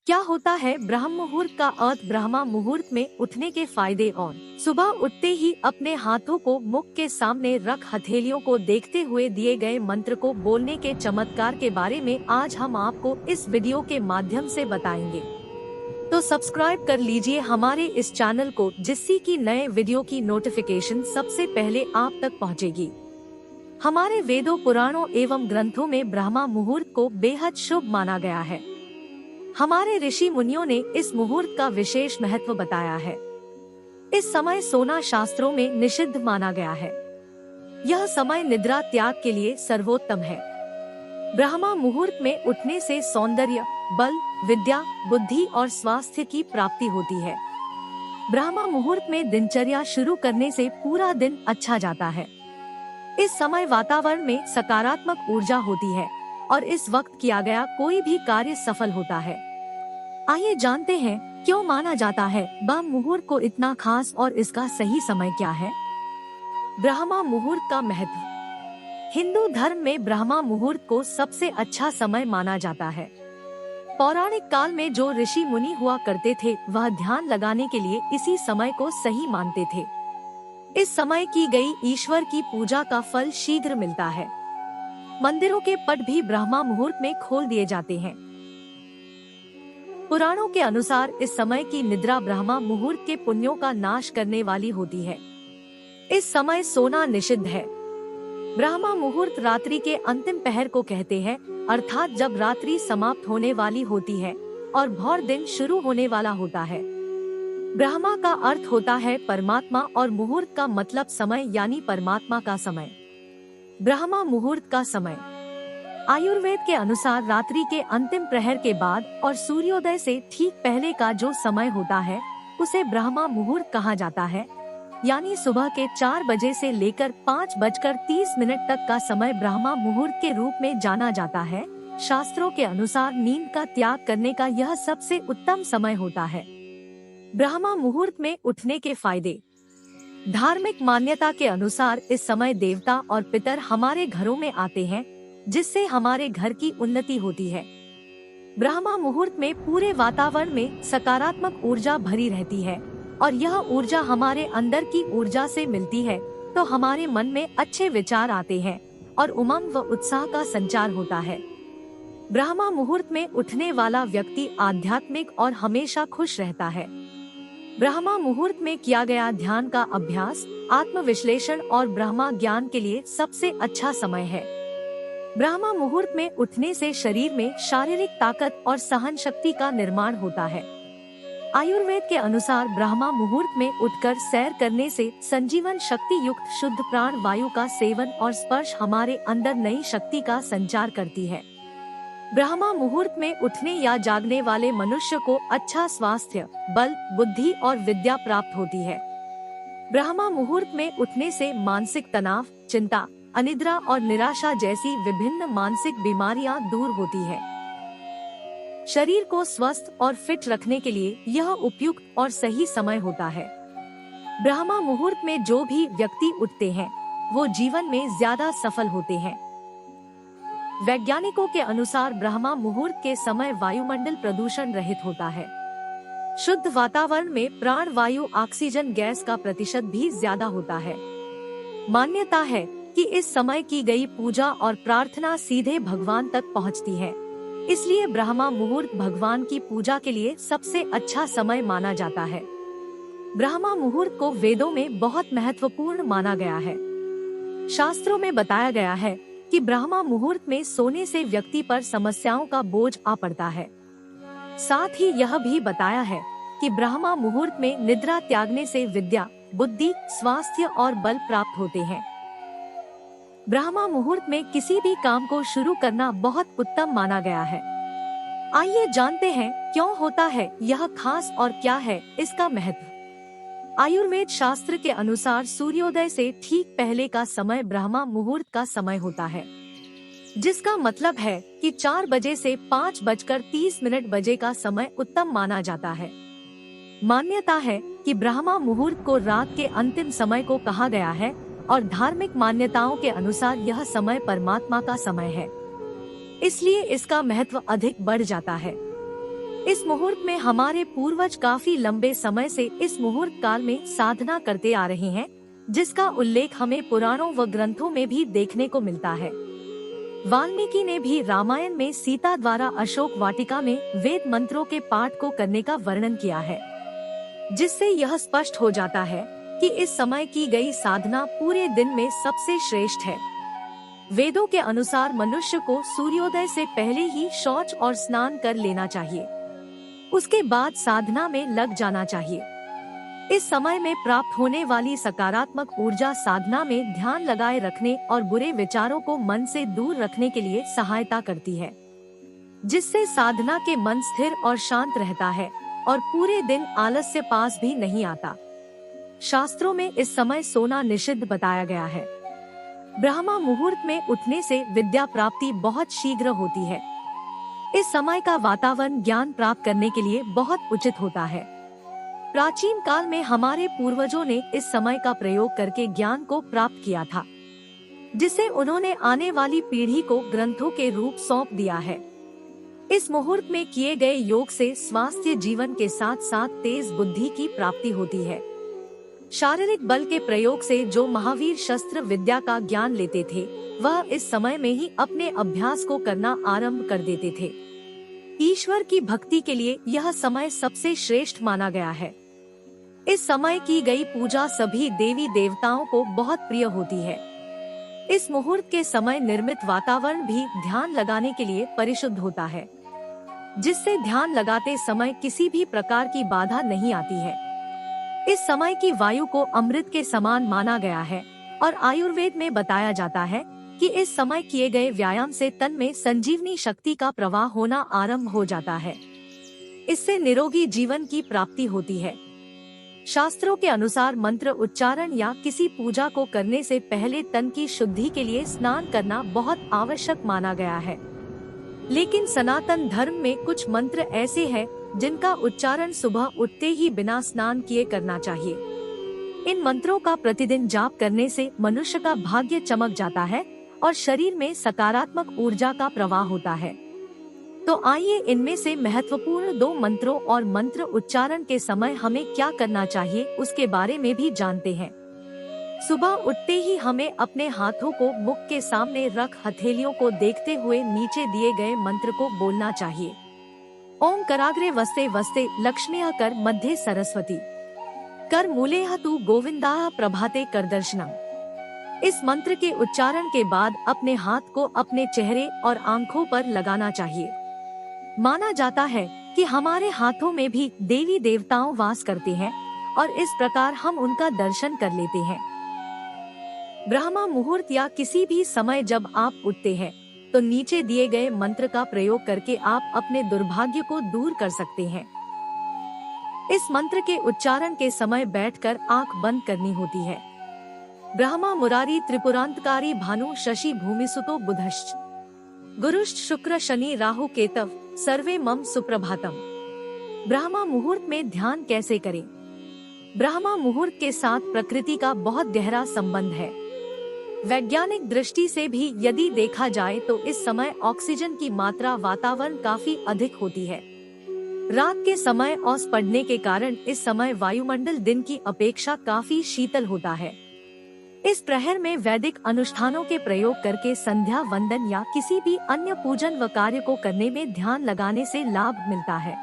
क्या होता है ब्रह्म मुहूर्त का अर्थ? ब्रह्मा मुहूर्त में उठने के फायदे और सुबह उठते ही अपने हाथों को मुख के सामने रख हथेलियों को देखते हुए दिए गए मंत्र को बोलने के चमत्कार के बारे में आज हम आपको इस वीडियो के माध्यम से बताएंगे। तो सब्सक्राइब कर लीजिए हमारे इस चैनल को, जिससे कि नए वीडियो की नोटिफिकेशन सबसे पहले आप तक पहुंचेगी। हमारे वेदों, पुराणों एवं ग्रंथों में ब्रह्मा मुहूर्त को बेहद शुभ माना गया है। हमारे ऋषि मुनियों ने इस मुहूर्त का विशेष महत्व बताया है। इस समय सोना शास्त्रों में निषिद्ध माना गया है। यह समय निद्रा त्याग के लिए सर्वोत्तम है। ब्रह्मा मुहूर्त में उठने से सौंदर्य, बल, विद्या, बुद्धि और स्वास्थ्य की प्राप्ति होती है। ब्रह्मा मुहूर्त में दिनचर्या शुरू करने से पूरा दिन अच्छा जाता है। इस समय वातावरण में सकारात्मक ऊर्जा होती है और इस वक्त किया गया कोई भी कार्य सफल होता है। आइए जानते हैं क्यों माना जाता है ब्रह्म मुहूर्त को इतना खास और इसका सही समय क्या है। ब्रह्मा मुहूर्त का महत्व। हिंदू धर्म में ब्रह्मा मुहूर्त को सबसे अच्छा समय माना जाता है। पौराणिक काल में जो ऋषि मुनि हुआ करते थे, वह ध्यान लगाने के लिए इसी समय को सही मानते थे। इस समय की गई ईश्वर की पूजा का फल शीघ्र मिलता है। मंदिरों के पट भी ब्रह्मा मुहूर्त में खोल दिए जाते हैं। पुराणों के अनुसार इस समय की निद्रा ब्रह्मा मुहूर्त के पुण्यों का नाश करने वाली होती है। इस समय सोना निषिद्ध है। ब्रह्मा मुहूर्त रात्रि के अंतिम पहर को कहते हैं, अर्थात जब रात्रि समाप्त होने वाली होती है और भोर दिन शुरू होने वाला होता है। ब्रह्मा का अर्थ होता है परमात्मा और मुहूर्त का मतलब समय यानी परमात्मा का समय। ब्रह्मा मुहूर्त का समय आयुर्वेद के अनुसार रात्रि के अंतिम प्रहर के बाद और सूर्योदय से ठीक पहले का जो समय होता है, उसे ब्रह्मा मुहूर्त कहा जाता है। यानी सुबह के 4 बजे से लेकर 5:30 तक का समय ब्रह्मा मुहूर्त के रूप में जाना जाता है। शास्त्रों के अनुसार नींद का त्याग करने का यह सबसे उत्तम समय होता है। ब्रह्मा मुहूर्त में उठने के फायदे। धार्मिक मान्यता के अनुसार इस समय देवता और पितर हमारे घरों में आते हैं, जिससे हमारे घर की उन्नति होती है। ब्रह्मा मुहूर्त में पूरे वातावरण में सकारात्मक ऊर्जा भरी रहती है और यह ऊर्जा हमारे अंदर की ऊर्जा से मिलती है, तो हमारे मन में अच्छे विचार आते हैं और उमंग व उत्साह का संचार होता है। ब्रह्मा मुहूर्त में उठने वाला व्यक्ति आध्यात्मिक और हमेशा खुश रहता है। ब्रह्मा मुहूर्त में किया गया ध्यान का अभ्यास, आत्मविश्लेषण और ब्रह्मा ज्ञान के लिए सबसे अच्छा समय है। ब्रह्मा मुहूर्त में उठने से शरीर में शारीरिक ताकत और सहन शक्ति का निर्माण होता है। आयुर्वेद के अनुसार ब्रह्मा मुहूर्त में उठकर सैर करने से संजीवन शक्ति युक्त शुद्ध प्राण वायु का सेवन और स्पर्श हमारे अंदर नई शक्ति का संचार करती है। ब्रह्मा मुहूर्त में उठने या जागने वाले मनुष्य को अच्छा स्वास्थ्य, बल, बुद्धि और विद्या प्राप्त होती है। ब्रह्मा मुहूर्त में उठने से मानसिक तनाव, चिंता, अनिद्रा और निराशा जैसी विभिन्न मानसिक बीमारियां दूर होती है। शरीर को स्वस्थ और फिट रखने के लिए यह उपयुक्त और सही समय होता है। ब्रह्मा मुहूर्त में जो भी व्यक्ति उठते हैं, वो जीवन में ज्यादा सफल होते हैं। वैज्ञानिकों के अनुसार ब्रह्मा मुहूर्त के समय वायुमंडल प्रदूषण रहित होता है। शुद्ध वातावरण में प्राण वायु ऑक्सीजन गैस का प्रतिशत भी ज्यादा होता है। मान्यता है कि इस समय की गई पूजा और प्रार्थना सीधे भगवान तक पहुंचती है। इसलिए ब्रह्मा मुहूर्त भगवान की पूजा के लिए सबसे अच्छा समय माना जाता है। ब्रह्मा मुहूर्त को वेदों में बहुत महत्वपूर्ण माना गया है। शास्त्रों में बताया गया है कि ब्रह्मा मुहूर्त में सोने से व्यक्ति पर समस्याओं का बोझ आ पड़ता है। साथ ही यह भी बताया है कि ब्रह्मा मुहूर्त में निद्रा त्यागने से विद्या, बुद्धि, स्वास्थ्य और बल प्राप्त होते हैं। ब्रह्मा मुहूर्त में किसी भी काम को शुरू करना बहुत उत्तम माना गया है। आइए जानते हैं क्यों होता है यह खास और क्या है इसका महत्व। आयुर्वेद शास्त्र के अनुसार सूर्योदय से ठीक पहले का समय ब्रह्मा मुहूर्त का समय होता है, जिसका मतलब है कि 4 बजे से 5:30 बजे का समय उत्तम माना जाता है। मान्यता है कि ब्रह्मा मुहूर्त को रात के अंतिम समय को कहा गया है और धार्मिक मान्यताओं के अनुसार यह समय परमात्मा का समय है, इसलिए इसका महत्व अधिक बढ़ जाता है। इस मुहूर्त में हमारे पूर्वज काफी लंबे समय से इस मुहूर्त काल में साधना करते आ रहे हैं, जिसका उल्लेख हमें पुराणों व ग्रंथों में भी देखने को मिलता है। वाल्मीकि ने भी रामायण में सीता द्वारा अशोक वाटिका में वेद मंत्रों के पाठ को करने का वर्णन किया है, जिससे यह स्पष्ट हो जाता है कि इस समय की गई साधना पूरे दिन में सबसे श्रेष्ठ है। वेदों के अनुसार मनुष्य को सूर्योदय से पहले ही शौच और स्नान कर लेना चाहिए। उसके बाद साधना में लग जाना चाहिए। इस समय में प्राप्त होने वाली सकारात्मक ऊर्जा साधना में ध्यान लगाए रखने और बुरे विचारों को मन से दूर रखने के लिए सहायता करती है, जिससे साधना के मन स्थिर और शांत रहता है और पूरे दिन आलस्य पास भी नहीं आता। शास्त्रों में इस समय सोना निषिद्ध बताया गया है। ब्रह्मा मुहूर्त में उठने से विद्या प्राप्ति बहुत शीघ्र होती है। इस समय का वातावरण ज्ञान प्राप्त करने के लिए बहुत उचित होता है। प्राचीन काल में हमारे पूर्वजों ने इस समय का प्रयोग करके ज्ञान को प्राप्त किया था, जिसे उन्होंने आने वाली पीढ़ी को ग्रंथों के रूप सौंप दिया है। इस मुहूर्त में किए गए योग से स्वास्थ्य जीवन के साथ साथ तेज बुद्धि की प्राप्ति होती है। शारीरिक बल के प्रयोग से जो महावीर शस्त्र विद्या का ज्ञान लेते थे, वह इस समय में ही अपने अभ्यास को करना आरंभ कर देते थे। ईश्वर की भक्ति के लिए यह समय सबसे श्रेष्ठ माना गया है। इस समय की गई पूजा सभी देवी देवताओं को बहुत प्रिय होती है। इस मुहूर्त के समय निर्मित वातावरण भी ध्यान लगाने के लिए परिशुद्ध होता है, जिससे ध्यान लगाते समय किसी भी प्रकार की बाधा नहीं आती है। इस समय की वायु को अमृत के समान माना गया है और आयुर्वेद में बताया जाता है कि इस समय किए गए व्यायाम से तन में संजीवनी शक्ति का प्रवाह होना आरंभ हो जाता है। इससे निरोगी जीवन की प्राप्ति होती है। शास्त्रों के अनुसार मंत्र उच्चारण या किसी पूजा को करने से पहले तन की शुद्धि के लिए स्नान करना बहुत आवश्यक माना गया है। लेकिन सनातन धर्म में कुछ मंत्र ऐसे हैं जिनका उच्चारण सुबह उठते ही बिना स्नान किए करना चाहिए। इन मंत्रों का प्रतिदिन जाप करने से मनुष्य का भाग्य चमक जाता है और शरीर में सकारात्मक ऊर्जा का प्रवाह होता है। तो आइए इनमें से महत्वपूर्ण 2 मंत्रों और मंत्र उच्चारण के समय हमें क्या करना चाहिए उसके बारे में भी जानते हैं। सुबह उठते ही हमें अपने हाथों को मुख के सामने रख हथेलियों को देखते हुए नीचे दिए गए मंत्र को बोलना चाहिए। ओम कराग्रे वस्ते वस्ते लक्ष्म्या कर मध्ये सरस्वती कर मूलेह तु गोविंदाः प्रभाते कर दर्शनम। इस मंत्र के उच्चारण के बाद अपने हाथ को अपने चेहरे और आंखों पर लगाना चाहिए। माना जाता है कि हमारे हाथों में भी देवी देवताओं वास करते हैं और इस प्रकार हम उनका दर्शन कर लेते हैं। ब्रह्मा मुहूर्त या किसी भी समय जब आप उठते हैं तो नीचे दिए गए मंत्र का प्रयोग करके आप अपने दुर्भाग्य को दूर कर सकते हैं। इस मंत्र के उच्चारण के समय बैठकर आंख बंद करनी होती है। ब्रह्मा मुरारी त्रिपुरांतकारी भानु शशि भूमिसुतो बुधश्च गुरुश्च शुक्र शनि राहु केतव सर्वे मम सुप्रभातम। ब्रह्मा मुहूर्त में ध्यान कैसे करें? ब्रह्मा मुहूर्त के साथ प्रकृति का बहुत गहरा संबंध है। वैज्ञानिक दृष्टि से भी यदि देखा जाए तो इस समय ऑक्सीजन की मात्रा वातावरण काफी अधिक होती है। रात के समय औस पड़ने के कारण इस समय वायुमंडल दिन की अपेक्षा काफी शीतल होता है। इस प्रहर में वैदिक अनुष्ठानों के प्रयोग करके संध्या वंदन या किसी भी अन्य पूजन व कार्य को करने में ध्यान लगाने से लाभ मिलता है।